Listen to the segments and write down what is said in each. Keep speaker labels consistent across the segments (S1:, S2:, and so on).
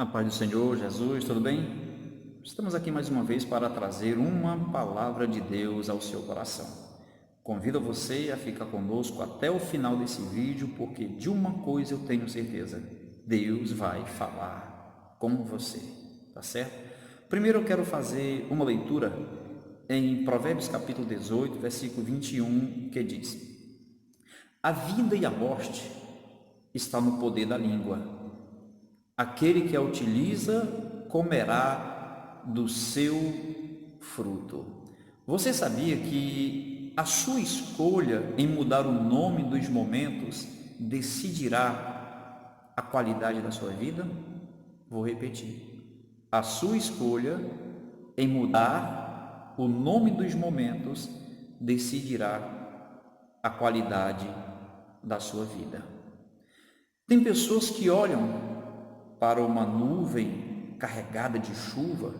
S1: A paz do Senhor Jesus, tudo bem? Estamos aqui mais uma vez para trazer uma palavra de Deus ao seu coração. Convido você a ficar conosco até o final desse vídeo, porque de uma coisa eu tenho certeza: Deus vai falar com você, tá certo? Primeiro eu quero fazer uma leitura em Provérbios capítulo 18, versículo 21, que diz: A vida e a morte está no poder da língua. Aquele que a utiliza comerá do seu fruto. Você sabia que a sua escolha em mudar o nome dos momentos decidirá a qualidade da sua vida? Vou repetir. A sua escolha em mudar o nome dos momentos decidirá a qualidade da sua vida. Tem pessoas que olham para uma nuvem carregada de chuva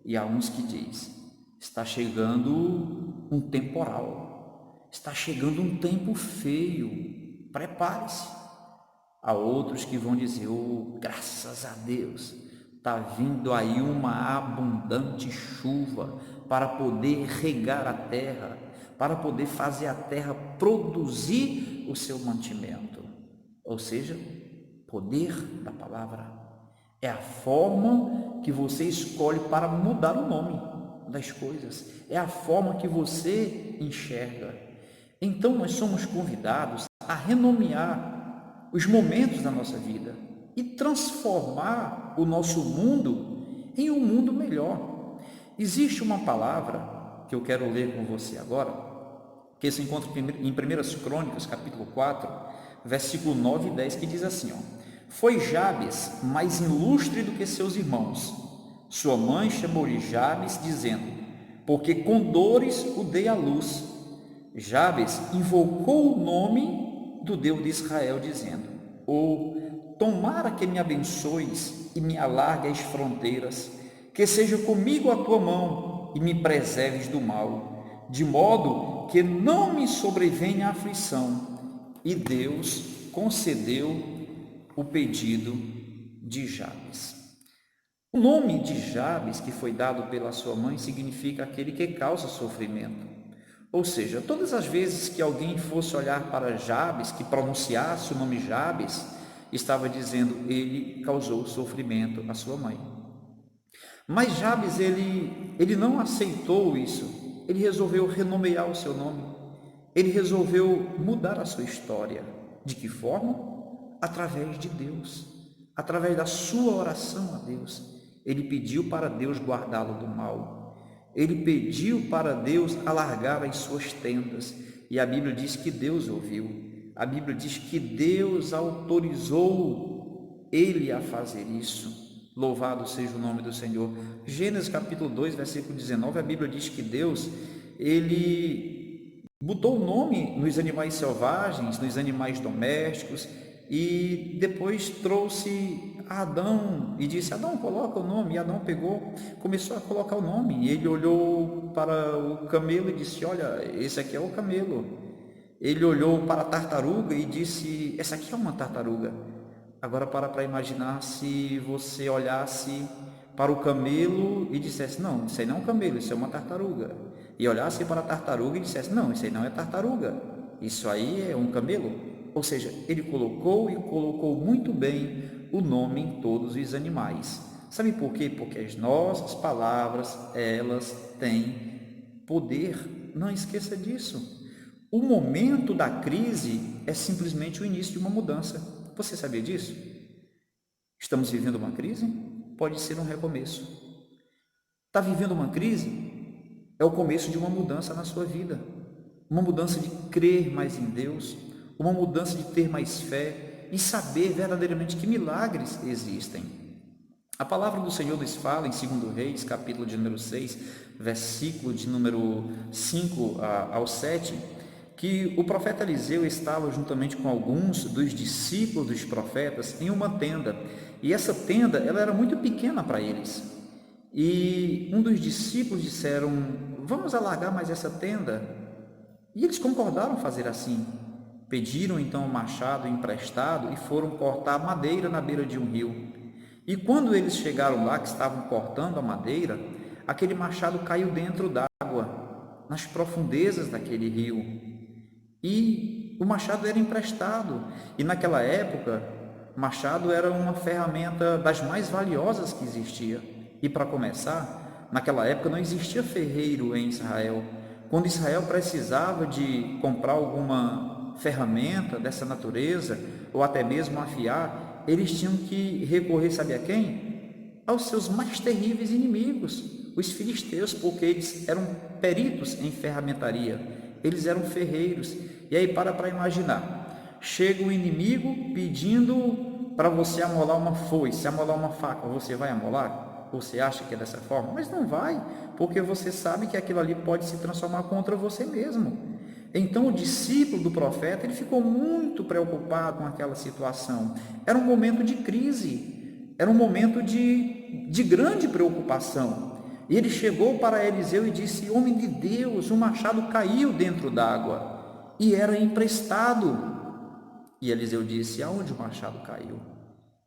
S1: e há uns que diz: está chegando um temporal, está chegando um tempo feio, prepare-se. Há outros que vão dizer: oh, graças a Deus, está vindo aí uma abundante chuva para poder regar a terra, para poder fazer a terra produzir o seu mantimento. Ou seja, poder da palavra é a forma que você escolhe para mudar o nome das coisas, é a forma que você enxerga. Então nós somos convidados a renomear os momentos da nossa vida e transformar o nosso mundo em um mundo melhor. Existe uma palavra que eu quero ler com você agora, que se encontra em 1 Crônicas, capítulo 4, versículo 9 e 10, que diz assim, Foi Jabes mais ilustre do que seus irmãos. Sua mãe chamou-lhe Jabes, dizendo, porque com dores o dei à luz. Jabes invocou o nome do Deus de Israel, dizendo, tomara que me abençoes e me alargue as fronteiras, que seja comigo a tua mão e me preserves do mal, de modo que não me sobrevenha a aflição. E Deus concedeu o pedido de Jabes. O nome de Jabes, que foi dado pela sua mãe, significa aquele que causa sofrimento. Ou seja, todas as vezes que alguém fosse olhar para Jabes, que pronunciasse o nome Jabes, estava dizendo, ele causou sofrimento à sua mãe. Mas Jabes, ele não aceitou isso, ele resolveu renomear o seu nome, ele resolveu mudar a sua história. De que forma? Através de Deus, através da sua oração a Deus. Ele pediu para Deus guardá-lo do mal, ele pediu para Deus alargar as suas tendas, e a Bíblia diz que Deus ouviu, a Bíblia diz que Deus autorizou ele a fazer isso. Louvado seja o nome do Senhor. Gênesis capítulo 2, versículo 19, a Bíblia diz que Deus, ele botou o nome nos animais selvagens, nos animais domésticos, e depois trouxe a Adão e disse, Adão, coloca o nome. E Adão pegou, começou a colocar o nome, e ele olhou para o camelo e disse, olha, esse aqui é o camelo. Ele olhou para a tartaruga e disse, essa aqui é uma tartaruga. Agora para imaginar se você olhasse para o camelo e dissesse, não, isso aí não é um camelo, isso é uma tartaruga. E olhasse para a tartaruga e dissesse, não, isso aí não é tartaruga, isso aí é um camelo. Ou seja, ele colocou muito bem o nome em todos os animais. Sabe por quê? Porque as nossas palavras, elas têm poder. Não esqueça disso. O momento da crise é simplesmente o início de uma mudança. Você sabia disso? Estamos vivendo uma crise? Pode ser um recomeço. Está vivendo uma crise? É o começo de uma mudança na sua vida. Uma mudança de crer mais em Deus, uma mudança de ter mais fé e saber verdadeiramente que milagres existem. A palavra do Senhor nos fala em 2 Reis, capítulo de número 6, versículo de número 5 ao 7, que o profeta Eliseu estava juntamente com alguns dos discípulos dos profetas em uma tenda, e essa tenda ela era muito pequena para eles. E um dos discípulos disseram, vamos alargar mais essa tenda? E eles concordaram fazer assim. Pediram então um machado emprestado e foram cortar madeira na beira de um rio. E quando eles chegaram lá, que estavam cortando a madeira, aquele machado caiu dentro d'água, nas profundezas daquele rio. E o machado era emprestado. E naquela época, o machado era uma ferramenta das mais valiosas que existia. E para começar, naquela época não existia ferreiro em Israel. Quando Israel precisava de comprar alguma ferramenta dessa natureza, ou até mesmo afiar, eles tinham que recorrer, sabe a quem? Aos seus mais terríveis inimigos, os filisteus, porque eles eram peritos em ferramentaria, eles eram ferreiros. E aí para imaginar, chega o inimigo pedindo para você amolar uma foice, amolar uma faca, você vai amolar? Você acha que é dessa forma? Mas não vai, porque você sabe que aquilo ali pode se transformar contra você mesmo. Então o discípulo do profeta, ele ficou muito preocupado com aquela situação. Era um momento de crise, era um momento de grande preocupação. E ele chegou para Eliseu e disse: homem de Deus, um machado caiu dentro d'água e era emprestado. E Eliseu disse: aonde o machado caiu?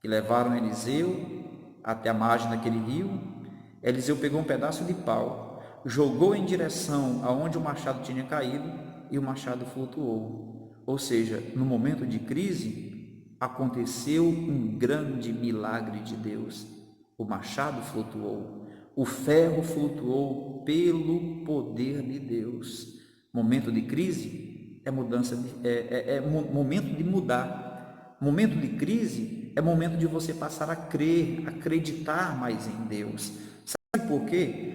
S1: E levaram Eliseu até a margem daquele rio. Eliseu pegou um pedaço de pau, jogou em direção aonde o machado tinha caído e o machado flutuou. Ou seja, no momento de crise, aconteceu um grande milagre de Deus. O machado flutuou, o ferro flutuou pelo poder de Deus. Momento de crise é mudança, momento de mudar. Momento de crise é momento de você passar a crer, acreditar mais em Deus. Sabe por quê?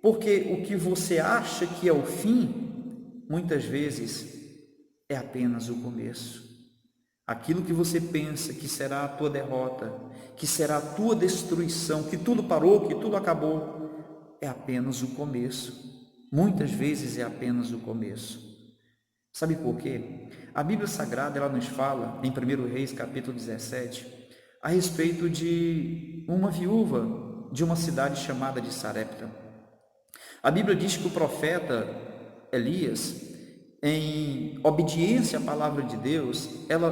S1: Porque o que você acha que é o fim, muitas vezes é apenas o começo. Aquilo que você pensa que será a tua derrota, que será a tua destruição, que tudo parou, que tudo acabou, é apenas o começo. Muitas vezes é apenas o começo. Sabe por quê? A Bíblia Sagrada, ela nos fala, em 1 Reis, capítulo 17, a respeito de uma viúva de uma cidade chamada de Sarepta. A Bíblia diz que o profeta Elias, em obediência à palavra de Deus,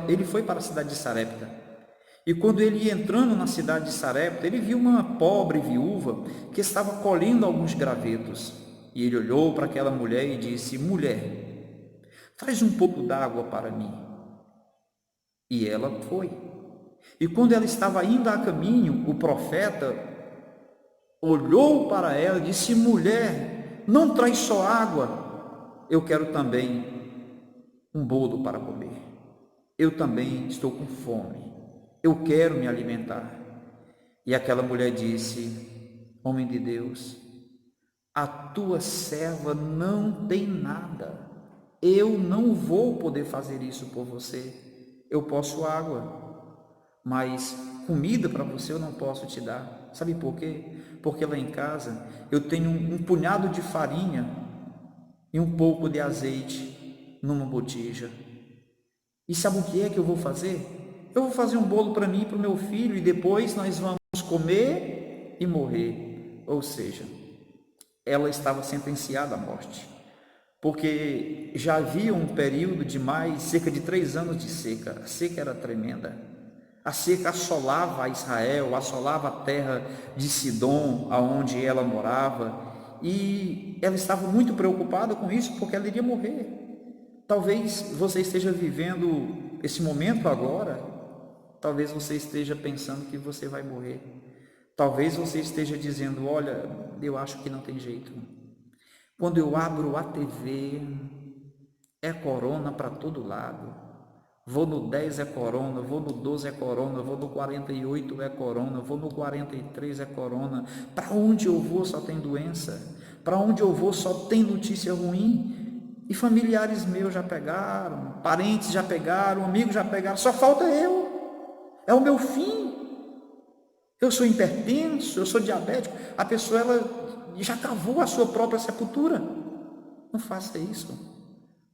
S1: ele foi para a cidade de Sarepta. E quando ele ia entrando na cidade de Sarepta, ele viu uma pobre viúva que estava colhendo alguns gravetos. E ele olhou para aquela mulher e disse: mulher, traz um pouco d'água para mim. E ela foi. E quando ela estava indo a caminho, o profeta olhou para ela e disse: mulher, não traz só água, eu quero também um bolo para comer. Eu também estou com fome, eu quero me alimentar. E aquela mulher disse: homem de Deus, a tua serva não tem nada, eu não vou poder fazer isso por você. Eu posso água, mas comida para você eu não posso te dar. Sabe por quê? Porque lá em casa eu tenho um punhado de farinha e um pouco de azeite numa botija. E sabe o que é que eu vou fazer? Eu vou fazer um bolo para mim e para o meu filho, e depois nós vamos comer e morrer. Ou seja, ela estava sentenciada à morte, porque já havia um período de cerca de 3 anos de seca. A seca era tremenda. A seca assolava a Israel, assolava a terra de Sidom, aonde ela morava, e ela estava muito preocupada com isso, porque ela iria morrer. Talvez você esteja vivendo esse momento agora, talvez você esteja pensando que você vai morrer. Talvez você esteja dizendo: olha, eu acho que não tem jeito. Quando eu abro a TV, é corona para todo lado. Vou no 10 é corona, vou no 12 é corona, vou no 48 é corona, vou no 43 é corona. Para onde eu vou só tem doença. Para onde eu vou só tem notícia ruim. E familiares meus já pegaram, parentes já pegaram, amigos já pegaram, só falta eu. É o meu fim. Eu sou hipertenso, eu sou diabético. A pessoa, ela já cavou a sua própria sepultura. Não faça isso.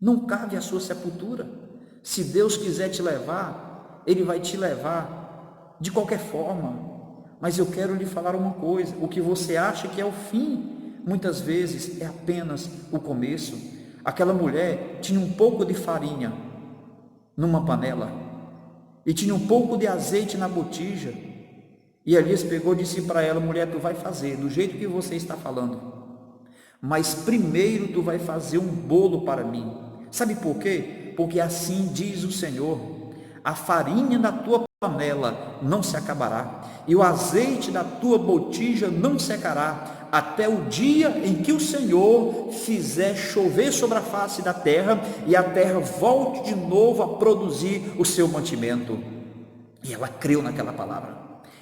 S1: Não cave a sua sepultura. Se Deus quiser te levar, Ele vai te levar de qualquer forma. Mas eu quero lhe falar uma coisa: o que você acha que é o fim, muitas vezes é apenas o começo. Aquela mulher tinha um pouco de farinha numa panela e tinha um pouco de azeite na botija. E Elias pegou e disse para ela: mulher, tu vai fazer do jeito que você está falando, mas primeiro tu vai fazer um bolo para mim. Sabe por quê? Porque assim diz o Senhor: a farinha da tua panela não se acabará, e o azeite da tua botija não secará, até o dia em que o Senhor fizer chover sobre a face da terra, e a terra volte de novo a produzir o seu mantimento. E ela creu naquela palavra,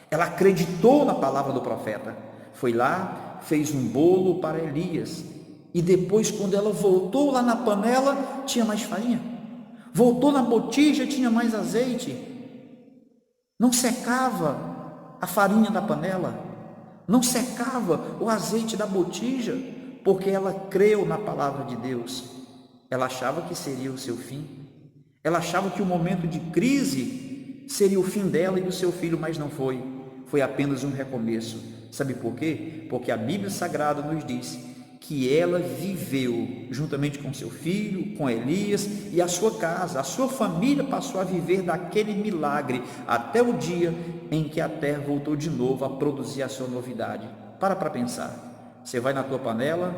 S1: ela acreditou na palavra do profeta, foi lá, fez um bolo para Elias, e depois, quando ela voltou lá na panela, tinha mais farinha, voltou na botija, tinha mais azeite. Não secava a farinha da panela, não secava o azeite da botija, porque ela creu na palavra de Deus. Ela achava que seria o seu fim, ela achava que o momento de crise seria o fim dela e do seu filho, mas não foi, foi apenas um recomeço. Sabe por quê? Porque a Bíblia Sagrada nos diz que ela viveu juntamente com seu filho, com Elias e a sua casa, a sua família passou a viver daquele milagre até o dia em que a terra voltou de novo a produzir a sua novidade. Para pensar, você vai na tua panela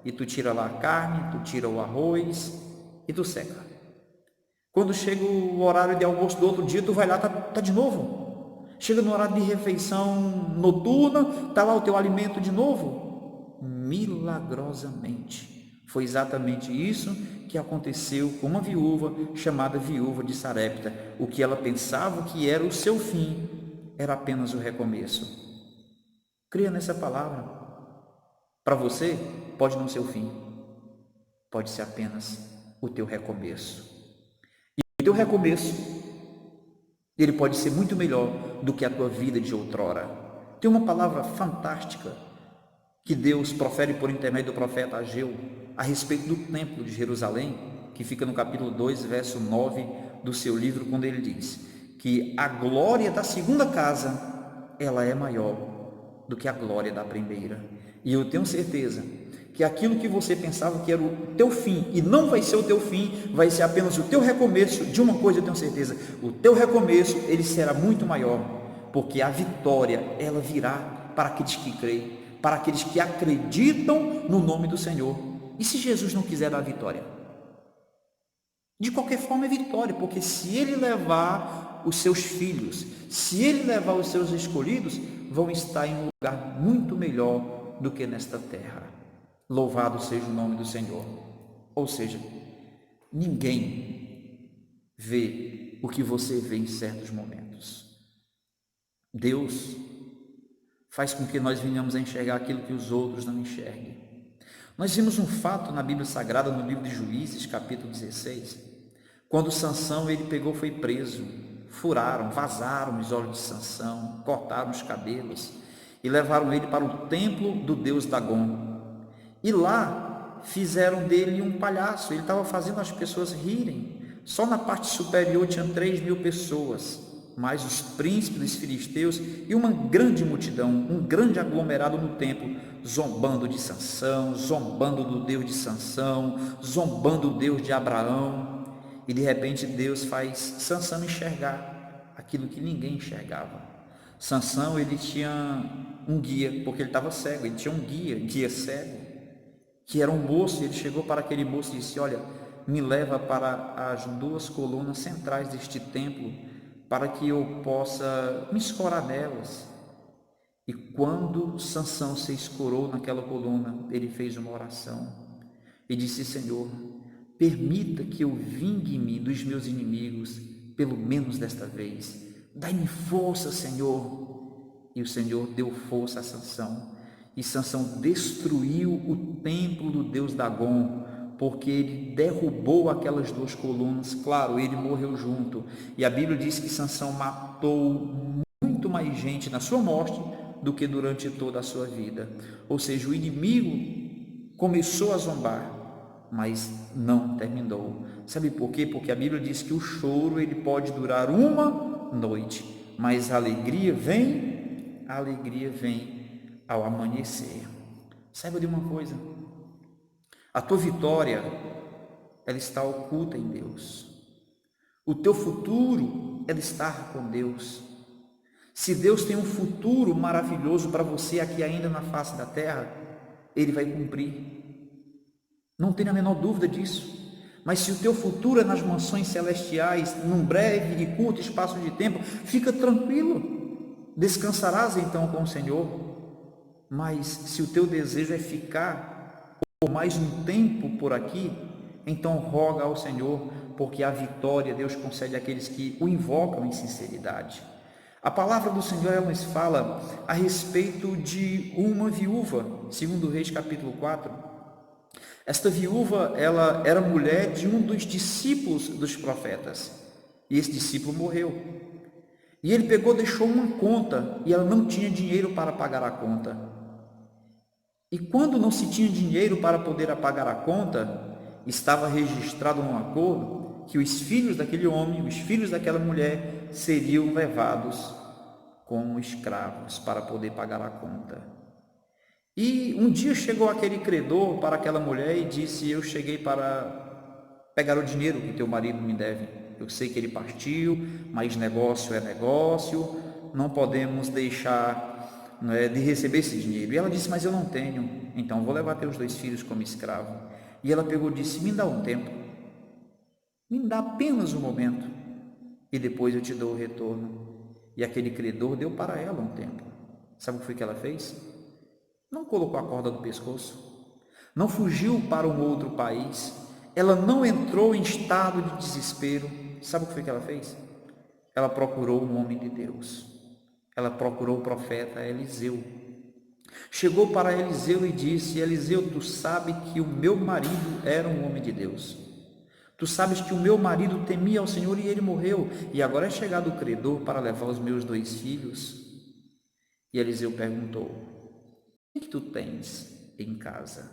S1: e tu tira lá a carne, tu tira o arroz e tu seca. Quando chega o horário de almoço do outro dia, tu vai lá, tá de novo. Chega no horário de refeição noturna, tá lá o teu alimento de novo. Milagrosamente, foi exatamente isso que aconteceu com uma viúva chamada viúva de Sarepta. O que ela pensava que era o seu fim, era apenas o recomeço. Creia nessa palavra. Para você, pode não ser o fim, pode ser apenas o teu recomeço. E o teu recomeço, ele pode ser muito melhor do que a tua vida de outrora. Tem uma palavra fantástica que Deus profere por intermédio do profeta Ageu a respeito do templo de Jerusalém, que fica no capítulo 2, verso 9 do seu livro, quando ele diz que a glória da segunda casa, ela é maior do que a glória da primeira. E eu tenho certeza que aquilo que você pensava que era o teu fim, e não vai ser o teu fim, vai ser apenas o teu recomeço. De uma coisa eu tenho certeza: o teu recomeço, ele será muito maior, porque a vitória, ela virá para aqueles que creem, para aqueles que acreditam no nome do Senhor. E se Jesus não quiser dar a vitória? De qualquer forma é vitória, porque se Ele levar os seus filhos, se Ele levar os seus escolhidos, vão estar em um lugar muito melhor do que nesta terra. Louvado seja o nome do Senhor. Ou seja, ninguém vê o que você vê em certos momentos. Deus faz com que nós venhamos a enxergar aquilo que os outros não enxerguem. Nós vimos um fato na Bíblia Sagrada, no livro de Juízes, capítulo 16, quando Sansão, ele pegou, foi preso, furaram, vazaram os olhos de Sansão, cortaram os cabelos e levaram ele para o templo do deus Dagom. E lá fizeram dele um palhaço, ele estava fazendo as pessoas rirem. Só na parte superior tinha 3.000 pessoas, mais os príncipes dos filisteus e uma grande multidão, um grande aglomerado no templo, zombando de Sansão, zombando do Deus de Sansão, zombando do Deus de Abraão. E de repente Deus faz Sansão enxergar aquilo que ninguém enxergava. Sansão, ele tinha um guia, porque ele estava cego, ele tinha um guia cego, que era um moço, e ele chegou para aquele moço e disse: olha, me leva para as 2 colunas centrais deste templo, para que eu possa me escorar nelas. E quando Sansão se escorou naquela coluna, ele fez uma oração e disse: Senhor, permita que eu vingue-me dos meus inimigos, pelo menos desta vez. Dai-me força, Senhor. E o Senhor deu força a Sansão, e Sansão destruiu o templo do deus Dagom, porque ele derrubou aquelas 2 colunas. Claro, ele morreu junto, e a Bíblia diz que Sansão matou muito mais gente na sua morte do que durante toda a sua vida. Ou seja, o inimigo começou a zombar, mas não terminou. Sabe por quê? Porque a Bíblia diz que o choro, ele pode durar uma noite, mas a alegria vem ao amanhecer. Saiba de uma coisa: a tua vitória, ela está oculta em Deus. O teu futuro é de estar com Deus. Se Deus tem um futuro maravilhoso para você aqui ainda na face da terra, Ele vai cumprir. Não tenha a menor dúvida disso. Mas se o teu futuro é nas mansões celestiais, num breve e curto espaço de tempo, fica tranquilo, descansarás então com o Senhor. Mas se o teu desejo é ficar por mais um tempo por aqui, então roga ao Senhor, porque a vitória Deus concede àqueles que o invocam em sinceridade. A palavra do Senhor ela nos fala a respeito de uma viúva, segundo Reis capítulo 4. Esta viúva, ela era mulher de um dos discípulos dos profetas, e esse discípulo morreu. E ele pegou, deixou uma conta, e ela não tinha dinheiro para pagar a conta. E quando não se tinha dinheiro para poder pagar a conta, estava registrado num acordo que os filhos daquele homem, os filhos daquela mulher, seriam levados como escravos para poder pagar a conta. E um dia chegou aquele credor para aquela mulher e disse: eu cheguei para pegar o dinheiro que teu marido me deve. Eu sei que ele partiu, mas negócio é negócio, não podemos deixar, não é, de receber esse dinheiro. E ela disse: mas eu não tenho, então vou levar teus 2 filhos como escravo. E ela pegou e disse: me dá um tempo, me dá apenas um momento, e depois eu te dou o retorno. E aquele credor deu para ela um tempo. Sabe o que foi que ela fez? Não colocou a corda no pescoço, não fugiu para um outro país, ela não entrou em estado de desespero. Sabe o que foi que ela fez? Ela procurou um homem de Deus, ela procurou o profeta Eliseu. Chegou para Eliseu e disse: Eliseu, tu sabes que o meu marido era um homem de Deus, tu sabes que o meu marido temia ao Senhor e ele morreu, e agora é chegado o credor para levar os meus 2 filhos. E Eliseu perguntou: o que tu tens em casa?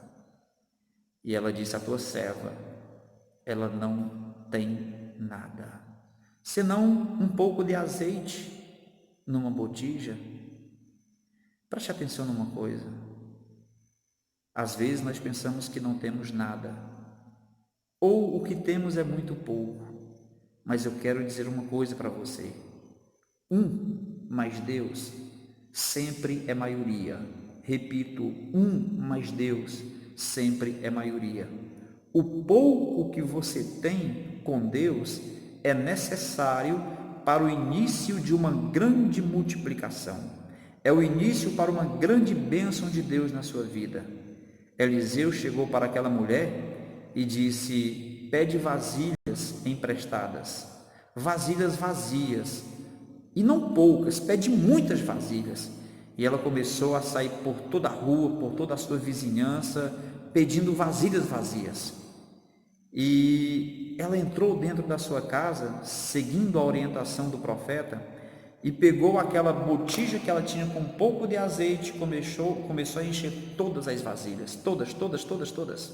S1: E ela disse: a tua serva, ela não tem nada, senão um pouco de azeite numa botija. Preste atenção numa coisa, às vezes nós pensamos que não temos nada, ou o que temos é muito pouco, mas eu quero dizer uma coisa para você: mais Deus sempre é maioria. Repito, mais Deus sempre é maioria. O pouco que você tem com Deus é necessário para o início de uma grande multiplicação. É o início para uma grande bênção de Deus na sua vida. Eliseu chegou para aquela mulher e disse: pede vasilhas emprestadas, vasilhas vazias, e não poucas, pede muitas vasilhas. E ela começou a sair por toda a rua, por toda a sua vizinhança, pedindo vasilhas vazias. E ela entrou dentro da sua casa, seguindo a orientação do profeta, e pegou aquela botija que ela tinha com um pouco de azeite, começou a encher todas as vasilhas, todas.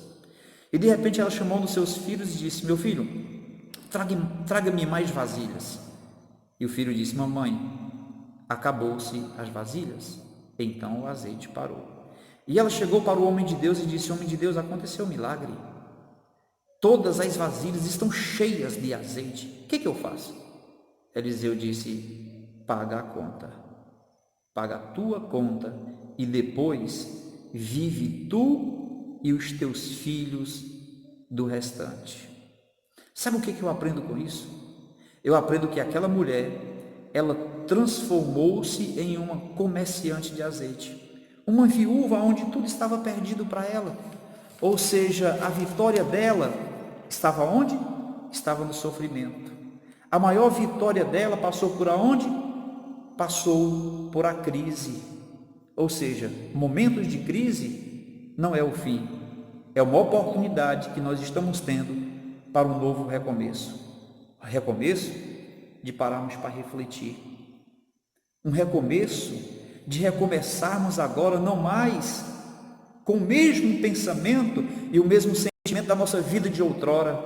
S1: E de repente ela chamou um dos seus filhos e disse: meu filho, traga-me mais vasilhas. E o filho disse: mamãe, acabou-se as vasilhas. Então o azeite parou. E ela chegou para o homem de Deus e disse: homem de Deus, aconteceu um milagre, todas as vasilhas estão cheias de azeite, o que eu faço? Eliseu disse: paga a conta, paga a tua conta, e depois vive tu e os teus filhos do restante. Sabe o que eu aprendo com isso? Eu aprendo que aquela mulher, ela transformou-se em uma comerciante de azeite, uma viúva onde tudo estava perdido para ela. Ou seja, a vitória dela estava onde? Estava no sofrimento. A maior vitória dela passou por aonde? Passou por a crise. Ou seja, momentos de crise não é o fim, é uma oportunidade que nós estamos tendo para um novo recomeço. Recomeço de pararmos para refletir, um recomeço de recomeçarmos agora não mais com o mesmo pensamento e o mesmo sentimento da nossa vida de outrora,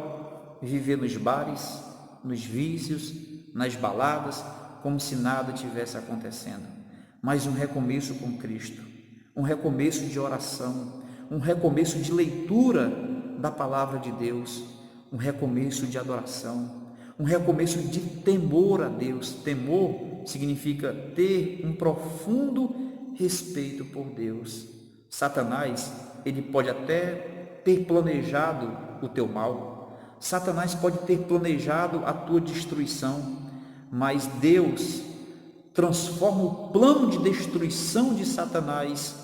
S1: viver nos bares, nos vícios, nas baladas, como se nada tivesse acontecendo, mas um recomeço com Cristo, um recomeço de oração, um recomeço de leitura da palavra de Deus, um recomeço de adoração, um recomeço de temor a Deus, temor significa ter um profundo respeito por Deus. Satanás, ele pode até ter planejado o teu mal. Satanás pode ter planejado a tua destruição, mas Deus transforma o plano de destruição de Satanás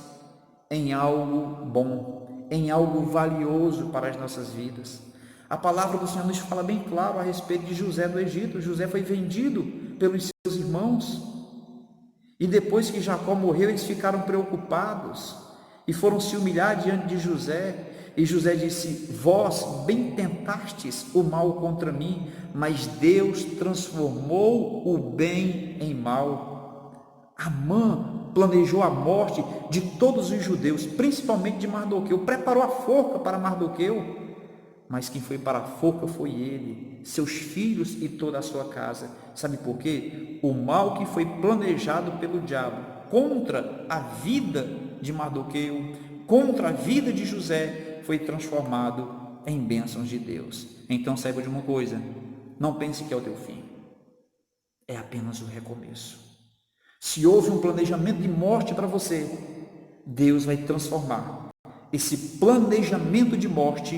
S1: em algo bom, em algo valioso para as nossas vidas. A palavra do Senhor nos fala bem claro a respeito de José do Egito. José foi vendido pelos seus irmãos, e depois que Jacó morreu, eles ficaram preocupados e foram se humilhar diante de José. E José disse: vós bem tentastes o mal contra mim, mas Deus transformou o bem em mal. Amã planejou a morte de todos os judeus, principalmente de Mardoqueu, preparou a forca para Mardoqueu, mas quem foi para a forca foi ele, seus filhos e toda a sua casa. Sabe por quê? O mal que foi planejado pelo diabo contra a vida de Mardoqueu, contra a vida de José, foi transformado em bênçãos de Deus. Então saiba de uma coisa: não pense que é o teu fim, é apenas o recomeço. Se houve um planejamento de morte para você, Deus vai transformar esse planejamento de morte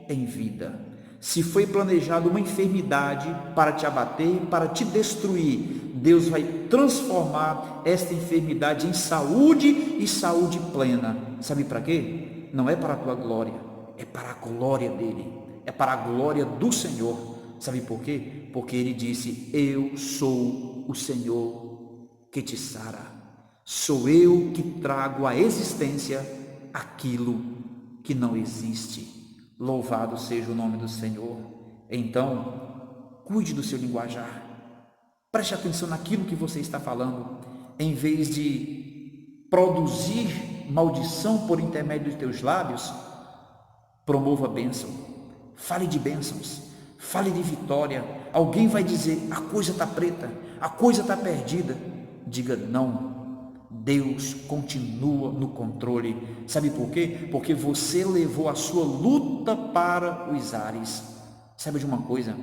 S1: em vida. Se foi planejado uma enfermidade para te abater, para te destruir, Deus vai transformar esta enfermidade em saúde, e saúde plena. Sabe para quê? Não é para a tua glória, é para a glória dele, é para a glória do Senhor. Sabe por quê? Porque ele disse: eu sou o Senhor que te sara, sou eu que trago à existência aquilo que não existe. Louvado seja o nome do Senhor. Então, cuide do seu linguajar, preste atenção naquilo que você está falando. Em vez de produzir maldição por intermédio dos teus lábios, promova bênção, fale de bênçãos, fale de vitória. Alguém vai dizer: a coisa está preta, a coisa está perdida. Diga: não, Deus continua no controle. Sabe por quê? Porque você levou a sua luta para os ares. Sabe de uma coisa?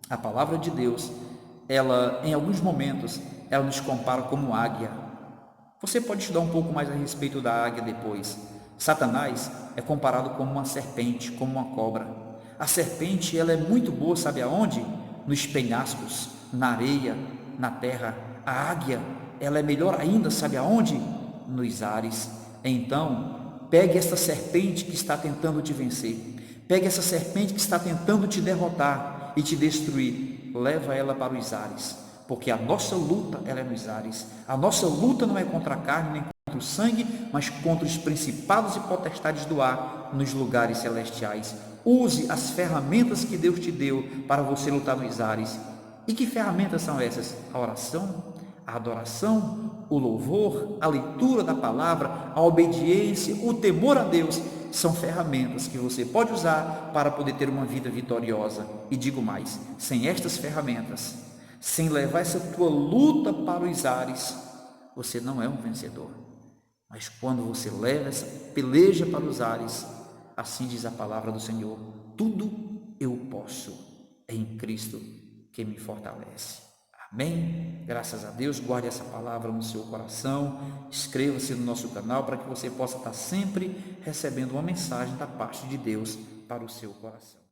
S1: A palavra de Deus, ela, em alguns momentos, ela nos compara como águia. Você pode estudar um pouco mais a respeito da águia depois. Satanás é comparado como uma serpente, como uma cobra. A serpente, ela é muito boa, sabe aonde? Nos penhascos, na areia, na terra. A águia, ela é melhor ainda, sabe aonde? Nos ares. Então, pegue essa serpente que está tentando te vencer, pegue essa serpente que está tentando te derrotar e te destruir, leva ela para os ares, porque a nossa luta, ela é nos ares. A nossa luta não é contra a carne nem contra o sangue, mas contra os principados e potestades do ar nos lugares celestiais. Use as ferramentas que Deus te deu para você lutar nos ares. E que ferramentas são essas? A oração, a adoração, o louvor, a leitura da palavra, a obediência, o temor a Deus. São ferramentas que você pode usar para poder ter uma vida vitoriosa. E digo mais, sem estas ferramentas, sem levar essa tua luta para os ares, você não é um vencedor. Mas quando você leva essa peleja para os ares, assim diz a palavra do Senhor: tudo eu posso em Cristo que me fortalece. Amém? Graças a Deus. Guarde essa palavra no seu coração, inscreva-se no nosso canal para que você possa estar sempre recebendo uma mensagem da parte de Deus para o seu coração.